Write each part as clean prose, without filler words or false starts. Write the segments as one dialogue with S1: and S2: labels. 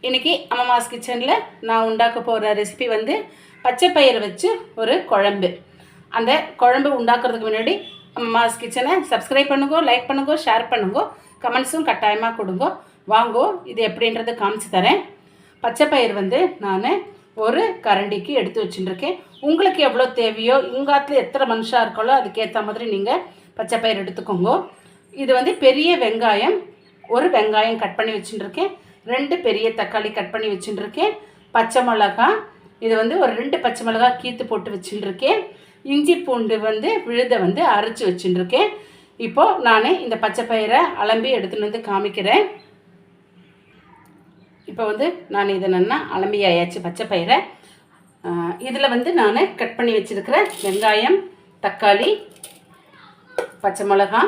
S1: இன்றைக்கி அம்மாஸ் கிச்சனில் நான் உண்டாக்க போகிற ரெசிபி வந்து பச்சை பயிறு வச்சு ஒரு குழம்பு. அந்த குழம்பு உண்டாக்குறதுக்கு முன்னாடி அம்மாஸ் கிச்சனை சப்ஸ்கிரைப் பண்ணுங்கோ, லைக் பண்ணுங்கோ, ஷேர் பண்ணுங்கோ, கமெண்ட்ஸும் கட்டாயமாக கொடுங்கோ. வாங்கோ, இது எப்படின்றது காமிச்சு தரேன். பச்சை பயிர் வந்து நான் ஒரு கரண்டிக்கு எடுத்து வச்சுட்டுருக்கேன். உங்களுக்கு எவ்வளோ தேவையோ, உங்காத்தில் எத்தனை மனுஷாக இருக்காலோ அதுக்கேற்ற மாதிரி நீங்கள் பச்சை பயிர் எடுத்துக்கோங்க. இது வந்து பெரிய வெங்காயம், ஒரு வெங்காயம் கட் பண்ணி வச்சுட்டுருக்கேன். 2 பெரிய தக்காளி கட் பண்ணி வச்சுட்டுருக்கேன். பச்சை மிளகா, இது வந்து ஒரு 2 பச்சை மிளகா கீத்து போட்டு வச்சுட்டுருக்கேன். இஞ்சி பூண்டு வந்து விழுதை வந்து அரைச்சி வச்சுட்டுருக்கேன். இப்போது நான் இந்த பச்சை பயிரை அலம்பி எடுத்துகிட்டு வந்து காமிக்கிறேன். இப்போ வந்து நான் இதை நல்லா அலம்பி ஆயாச்சு பச்சை பயிரை. இதில் வந்து நான் கட் பண்ணி வச்சுருக்கிற வெங்காயம், தக்காளி, பச்சை மிளகா,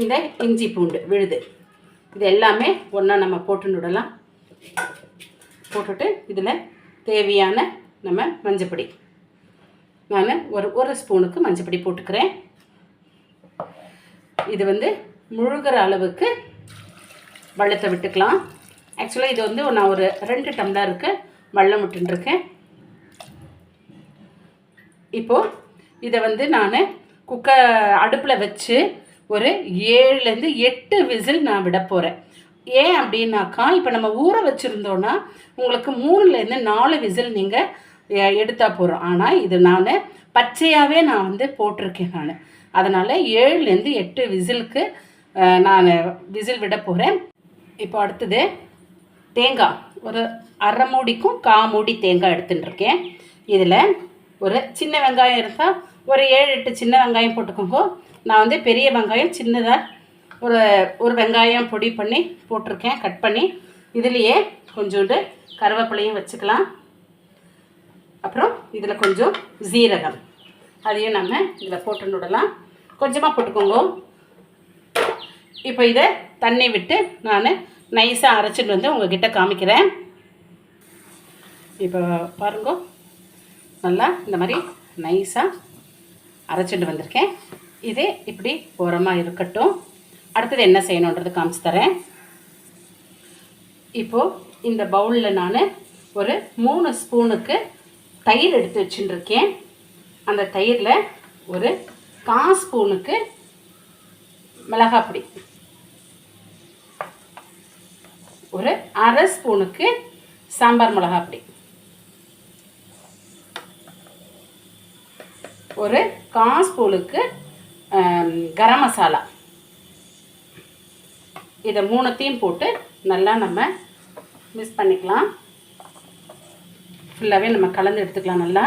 S1: இந்த இஞ்சி பூண்டு விழுது, இது எல்லாமே ஒன்றா நம்ம போட்டுவிடலாம். போட்டுட்டு இதில் தேவையான நம்ம மஞ்சப்பொடி, நான் ஒரு ஸ்பூனுக்கு மஞ்சப்பொடி போட்டுக்கிறேன். இது வந்து முழுகிற அளவுக்கு வெள்ளத்தை விட்டுக்கலாம். ஆக்சுவலாக இது வந்து நான் ஒரு 2 டம்ளருக்கு வெல்லம் விட்டுருக்கேன். இப்போது இதை வந்து நான் அடுப்பில் வச்சு ஒரு 7லேருந்து 8 விசில் நான் விட போகிறேன். ஏன் அப்படின்னாக்கா, இப்போ நம்ம ஊற வச்சுருந்தோன்னா உங்களுக்கு 3லேருந்து 4 விசில் நீங்கள் எடுத்தால் போகிறோம். ஆனால் இது நான் பச்சையாகவே நான் வந்து போட்டிருக்கேன். அதனால் 7லேருந்து 8 விசிலுக்கு நான் விசில் விட போகிறேன். இப்போ அடுத்தது தேங்காய், ஒரு அரை மூடிக்கும் 1/4 மூடி தேங்காய் எடுத்துட்டுருக்கேன். இதில் ஒரு சின்ன வெங்காயம் இருந்தால் ஒரு 7-8 சின்ன வெங்காயம் போட்டுக்கோங்க. நான் வந்து பெரிய வெங்காயம் சின்னதாக ஒரு வெங்காயம் பொடி பண்ணி போட்டிருக்கேன், கட் பண்ணி. இதுலேயே கொஞ்சோண்டு கருவேப்பிலையும் வச்சுக்கலாம். அப்புறம் இதில் கொஞ்சம் சீரகம், அதையும் நம்ம இதில் போட்டு விடலாம். கொஞ்சமாக போட்டுக்கோங்க. இப்போ இதை தண்ணி விட்டு நான் நைஸாக அரைச்சிட்டு வந்து உங்கள்கிட்ட காமிக்கிறேன். இப்போ பாருங்க, நல்லா இந்த மாதிரி நைஸாக அரைச்சிட்டு வந்திருக்கேன். இது இப்படி ஓரமாக இருக்கட்டும். அடுத்தது என்ன செய்யணுன்றது காமிச்சு தரேன். இப்போது இந்த பவுலில் நான் ஒரு 3 ஸ்பூனுக்கு தயிர் எடுத்து வச்சுட்டுருக்கேன். அந்த தயிரில் ஒரு 1/4 ஸ்பூனுக்கு மிளகாப்பொடி, ஒரு அரை ஸ்பூனுக்கு சாம்பார் மிளகாப்பொடி, ஒரு 1/4 ஸ்பூனுக்கு கரம் மசாலா, இதை 3த்தையும் போட்டு நல்லா நம்ம மிக்ஸ் பண்ணிக்கலாம். ஃபுல்லாகவே நம்ம கலந்து எடுத்துக்கலாம். நல்லா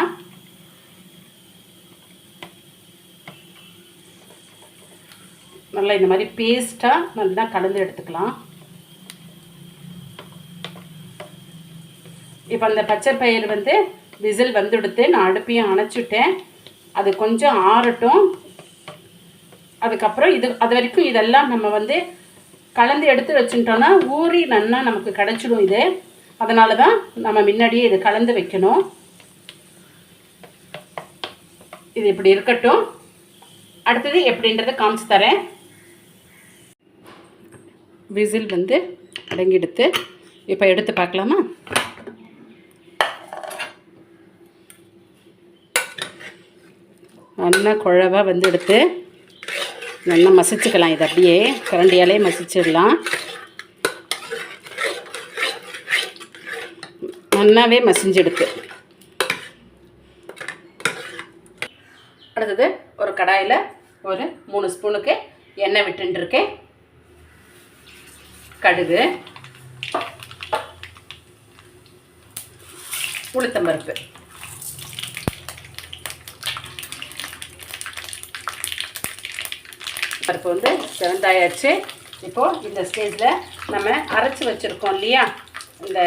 S1: இந்த மாதிரி பேஸ்ட்டாக நல்லா கலந்து எடுத்துக்கலாம். இப்போ அந்த பச்சை பயிர் வந்து விசில் வந்துடுத்து, நான் அடுப்பையும் அணைச்சிட்டேன். அது கொஞ்சம் ஆறட்டும். அதுக்கப்புறம் அது வரைக்கும் இதெல்லாம் நம்ம வந்து கலந்து எடுத்து வச்சுட்டோன்னா ஊறி நல்லா நமக்கு கிடச்சிடும் இது. அதனால தான் நம்ம முன்னாடியே இது கலந்து வைக்கணும். இது இப்படி இருக்கட்டும். அடுத்தது எப்படின்றத காமிச்சு தரேன். விசில் வந்து அடங்கிடுத்து. இப்போ எடுத்து பார்க்கலாமா? நல்லா குழவாக வந்து எடுத்து நல்லா மசிச்சுக்கலாம். இது அப்படியே கரண்டியாலே மசிச்சிடலாம். நல்லாவே மசிஞ்செடுத்து அடுத்தது ஒரு கடாயில் ஒரு 3 ஸ்பூனுக்கு எண்ணெய் விட்டுருக்கேன். கடுகு, உளுத்தம்பருப்பு, பருப்பு வந்து செவந்தாயாச்சு. இப்போது இந்த ஸ்டேஜில் நம்ம அரைச்சி வச்சுருக்கோம் இல்லையா இந்த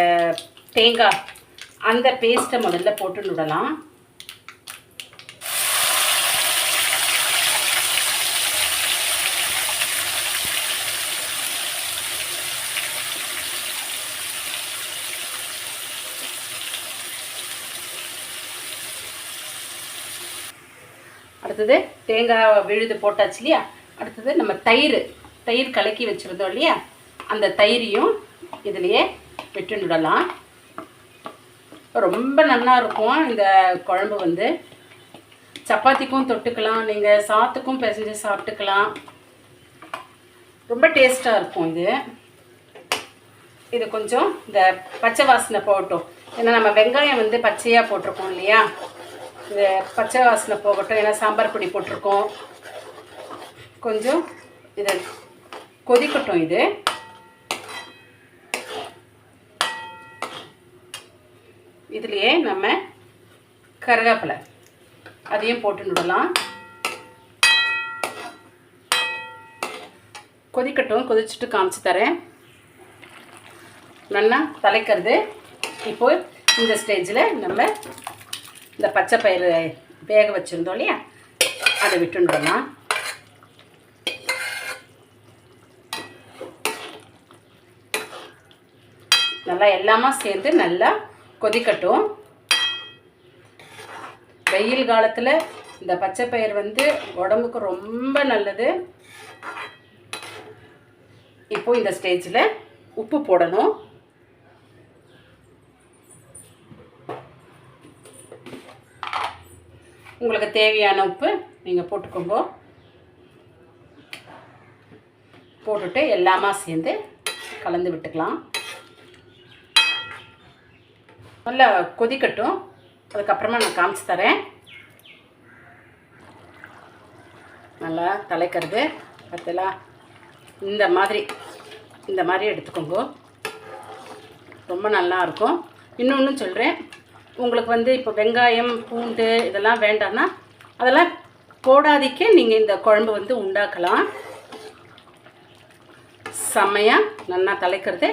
S1: தேங்காய், அந்த பேஸ்ட்டை முதல்ல போட்டு விடலாம். அடுத்தது தேங்காய் விழுது போட்டாச்சு இல்லையா, அடுத்தது நம்ம தயிர் கலக்கி வச்சுருந்தோம் இல்லையா, அந்த தயிரையும் இதுலேயே விட்டுடலாம். ரொம்ப நல்லா இருக்கும் இந்த குழம்பு வந்து. சப்பாத்திக்கும் தொட்டுக்கலாம், நீங்கள் சாத்துக்கும் பிசைஞ்சு சாப்பிட்டுக்கலாம். ரொம்ப டேஸ்ட்டாக இருக்கும் இது. இது கொஞ்சம் இந்த பச்சை வாசனை போகட்டும். ஏன்னா நம்ம வெங்காயம் வந்து பச்சையாக போட்டிருக்கோம் இல்லையா, இது பச்சை வாசனை போகட்டும். ஏன்னா சாம்பார் பொடி போட்டிருக்கோம். கொஞ்சம் இதை கொதிக்கட்டும். இது இதுலேயே நம்ம கருவேப்பிலை அதையும் போட்டு விடலாம். கொதிக்கட்டும். கொதிச்சுட்டு காமிச்சு தரேன். நல்லா தலைக்கிறது. இப்போ இந்த ஸ்டேஜில் நம்ம இந்த பச்சை பயிறு வேக வச்சுருந்தோம் இல்லையா, அதை விட்டுடலாம். நல்லா எல்லாமே சேர்ந்து நல்லா கொதிக்கட்டும். வெயில் காலத்தில் இந்த பச்சை பயிர் வந்து உடம்புக்கு ரொம்ப நல்லது. இப்போ இந்த ஸ்டேஜில் உப்பு போடணும். உங்களுக்கு தேவையான உப்பு நீங்கள் போட்டுக்கோங்க. போட்டுட்டு எல்லாமே சேர்ந்து கலந்து விட்டுக்கலாம். நல்லா கொதிக்கட்டும். அதுக்கப்புறமா நான் காமிச்சு தரேன். நல்லா தலைக்கிறது பார்த்தீங்களா, இந்த மாதிரி எடுத்துக்கோங்க. ரொம்ப நல்லா இருக்கும். இன்னொன்று சொல்கிறேன், உங்களுக்கு வந்து இப்போ வெங்காயம் பூண்டு இதெல்லாம் வேண்டாம்னா அதெல்லாம் போடாதிக்க நீங்கள் இந்த குழம்பு வந்து உண்டாக்கலாம். செம்மையாக நல்லா தலைக்கிறது.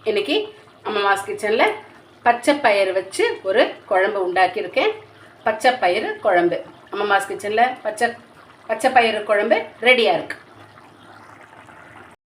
S1: இன்றைக்கி அம்மாஸ் கிச்சனில் பச்சை பயிறு வச்சு ஒரு குழம்பு உண்டாக்கியிருக்கேன். பச்சை பயிறு குழம்பு. அம்மாஸ் கிச்சனில் பச்சை பயிறு குழம்பு ரெடியாக இருக்குது.